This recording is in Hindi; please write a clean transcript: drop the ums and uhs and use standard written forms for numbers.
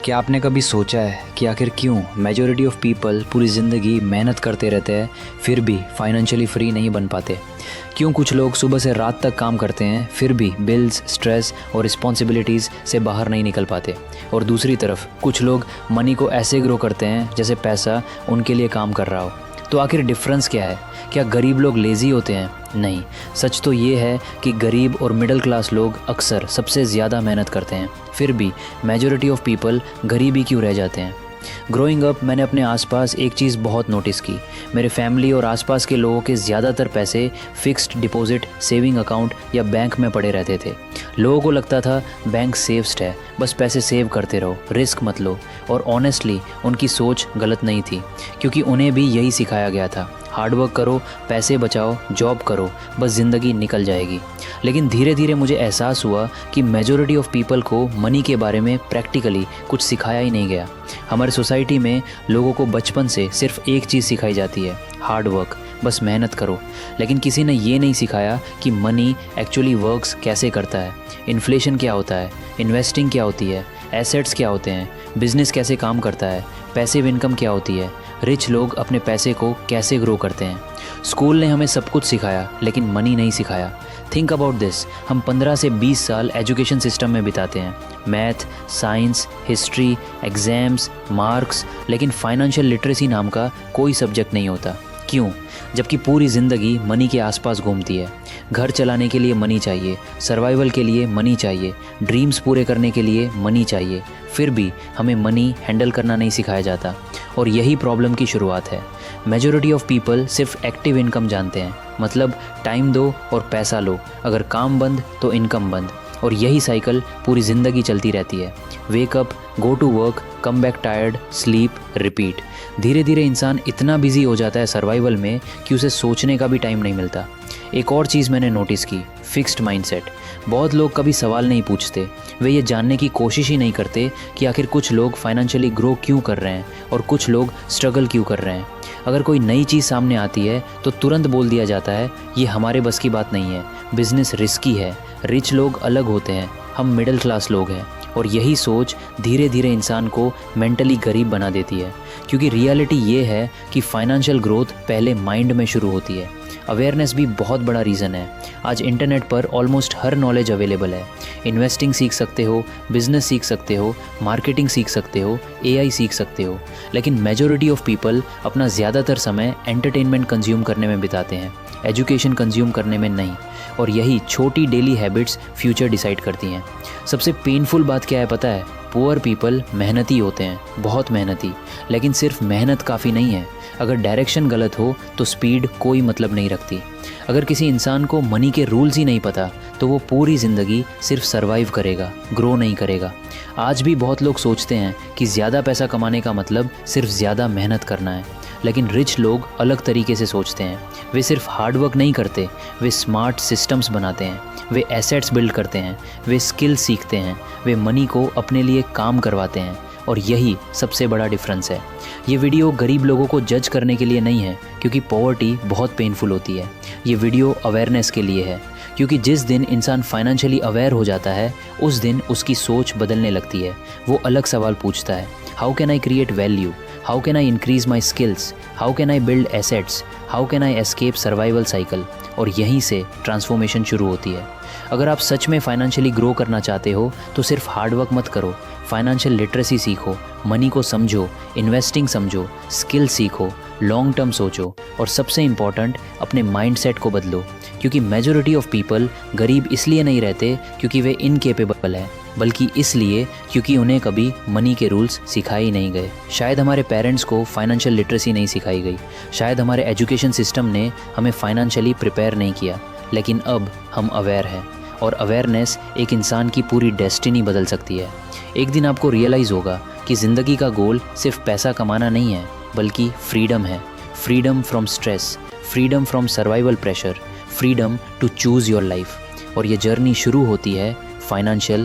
क्या आपने कभी सोचा है कि आखिर क्यों मेजॉरिटी ऑफ पीपल पूरी ज़िंदगी मेहनत करते रहते हैं फिर भी फाइनेंशियली फ्री नहीं बन पाते? क्यों कुछ लोग सुबह से रात तक काम करते हैं फिर भी बिल्स, स्ट्रेस और रिस्पॉन्सिबिलिटीज़ से बाहर नहीं निकल पाते? और दूसरी तरफ कुछ लोग मनी को ऐसे ग्रो करते हैं जैसे पैसा उनके लिए काम कर रहा हो। तो आखिर डिफरेंस क्या है? क्या गरीब लोग लेज़ी होते हैं? नहीं, सच तो ये है कि गरीब और मिडिल क्लास लोग अक्सर सबसे ज़्यादा मेहनत करते हैं, फिर भी मेजॉरिटी ऑफ पीपल गरीब ही क्यों रह जाते हैं? ग्रोइंग अप मैंने अपने आसपास एक चीज़ बहुत नोटिस की। मेरे फैमिली और आसपास के लोगों के ज़्यादातर पैसे फिक्स्ड डिपॉजिट, सेविंग अकाउंट या बैंक में पड़े रहते थे। लोगों को लगता था बैंक सेफ्स्ट है, बस पैसे सेव करते रहो, रिस्क मत लो। और ऑनेस्टली उनकी सोच गलत नहीं थी, क्योंकि उन्हें भी यही सिखाया गया था, हार्डवर्क करो, पैसे बचाओ, जॉब करो, बस ज़िंदगी निकल जाएगी। लेकिन धीरे धीरे मुझे एहसास हुआ कि मेजॉरिटी ऑफ पीपल को मनी के बारे में प्रैक्टिकली कुछ सिखाया ही नहीं गया। हमारे सोसाइटी में लोगों को बचपन से सिर्फ एक चीज़ सिखाई जाती है, हार्ड वर्क, बस मेहनत करो। लेकिन किसी ने ये नहीं सिखाया कि मनी एक्चुअली वर्क्स कैसे करता है, इन्फ्लेशन क्या होता है, इन्वेस्टिंग क्या होती है, एसेट्स क्या होते हैं, बिजनेस कैसे काम करता है, पैसिव इनकम क्या होती है, रिच लोग अपने पैसे को कैसे ग्रो करते हैं। स्कूल ने हमें सब कुछ सिखाया लेकिन मनी नहीं सिखाया। थिंक अबाउट दिस, हम 15 से 20 साल एजुकेशन सिस्टम में बिताते हैं, math, science, history, exams, marks, लेकिन फाइनेंशियल लिटरेसी नाम का कोई सब्जेक्ट नहीं होता। क्यों? जबकि पूरी ज़िंदगी मनी के आसपास घूमती है। घर चलाने के लिए मनी चाहिए, सर्वाइवल के लिए मनी चाहिए, ड्रीम्स पूरे करने के लिए मनी चाहिए, फिर भी हमें मनी हैंडल करना नहीं सिखाया जाता। और यही प्रॉब्लम की शुरुआत है। मेजॉरिटी ऑफ पीपल सिर्फ एक्टिव इनकम जानते हैं, मतलब टाइम दो और पैसा लो, अगर काम बंद तो इनकम बंद। और यही साइकिल पूरी ज़िंदगी चलती रहती है। Wake up, go to work, come back tired, sleep, repeat. धीरे धीरे इंसान इतना बिजी हो जाता है सर्वाइवल में कि उसे सोचने का भी टाइम नहीं मिलता। एक और चीज़ मैंने नोटिस की, फिक्स्ड माइंडसेट। बहुत लोग कभी सवाल नहीं पूछते, वे ये जानने की कोशिश ही नहीं करते कि आखिर कुछ लोग फाइनेंशियली ग्रो क्यों कर रहे हैं और कुछ लोग स्ट्रगल क्यों कर रहे हैं। अगर कोई नई चीज़ सामने आती है तो तुरंत बोल दिया जाता है, ये हमारे बस की बात नहीं है, बिजनेस रिस्की है, रिच लोग अलग होते हैं, हम मिडिल क्लास लोग हैं। और यही सोच धीरे धीरे इंसान को मेंटली गरीब बना देती है, क्योंकि रियलिटी ये है कि फाइनेंशियल ग्रोथ पहले माइंड में शुरू होती है। अवेयरनेस भी बहुत बड़ा रीज़न है। आज इंटरनेट पर ऑलमोस्ट हर नॉलेज अवेलेबल है। इन्वेस्टिंग सीख सकते हो, बिजनेस सीख सकते हो, मार्केटिंग सीख सकते हो, एआई सीख सकते हो। लेकिन मेजॉरिटी ऑफ पीपल अपना ज़्यादातर समय एंटरटेनमेंट कंज्यूम करने में बिताते हैं, एजुकेशन कंज्यूम करने में नहीं। और यही छोटी डेली हैबिट्स फ्यूचर डिसाइड करती हैं। सबसे पेनफुल बात क्या है पता है? पुअर पीपल मेहनती होते हैं, बहुत मेहनती, लेकिन सिर्फ मेहनत काफ़ी नहीं है। अगर डायरेक्शन गलत हो तो स्पीड कोई मतलब नहीं रखती। अगर किसी इंसान को मनी के रूल्स ही नहीं पता तो वो पूरी ज़िंदगी सिर्फ सरवाइव करेगा, ग्रो नहीं करेगा। आज भी बहुत लोग सोचते हैं कि ज़्यादा पैसा कमाने का मतलब सिर्फ ज़्यादा मेहनत करना है, लेकिन रिच लोग अलग तरीके से सोचते हैं। वे सिर्फ हार्डवर्क नहीं करते, वे स्मार्ट सिस्टम्स बनाते हैं, वे एसेट्स बिल्ड करते हैं, वे स्किल सीखते हैं, वे मनी को अपने लिए काम करवाते हैं। और यही सबसे बड़ा डिफरेंस है। ये वीडियो गरीब लोगों को जज करने के लिए नहीं है, क्योंकि पॉवर्टी बहुत पेनफुल होती है। ये वीडियो अवेयरनेस के लिए है, क्योंकि जिस दिन इंसान फाइनेंशियली अवेयर हो जाता है उस दिन उसकी सोच बदलने लगती है। वो अलग सवाल पूछता है, how can I create value, how can I increase my skills, how can I build assets, how can I escape survival cycle. और यहीं से ट्रांसफॉर्मेशन शुरू होती है। अगर आप सच में फाइनेंशियली ग्रो करना चाहते हो तो सिर्फ हार्डवर्क मत करो, फाइनेंशियल लिटरेसी सीखो, मनी को समझो, इन्वेस्टिंग समझो, स्किल सीखो, लॉन्ग टर्म सोचो और सबसे इम्पॉर्टेंट अपने माइंडसेट को बदलो। क्योंकि मेजॉरिटी ऑफ पीपल गरीब इसलिए नहीं रहते क्योंकि वे इनकेपेबल हैं, बल्कि इसलिए क्योंकि उन्हें कभी मनी के रूल्स सिखाए ही नहीं गए। शायद हमारे पेरेंट्स को फाइनेंशियल लिटरेसी नहीं सिखाई गई, शायद हमारे एजुकेशन सिस्टम ने हमें फाइनेंशियली प्रिपेयर नहीं किया, लेकिन अब हम अवेयर हैं और अवेयरनेस एक इंसान की पूरी डेस्टिनी बदल सकती है। एक दिन आपको रियलाइज़ होगा कि ज़िंदगी का गोल सिर्फ पैसा कमाना नहीं है, बल्कि फ्रीडम है। Freedom from stress, freedom from survival pressure, freedom to choose your life. और ये जर्नी शुरू होती है फाइनेंशियल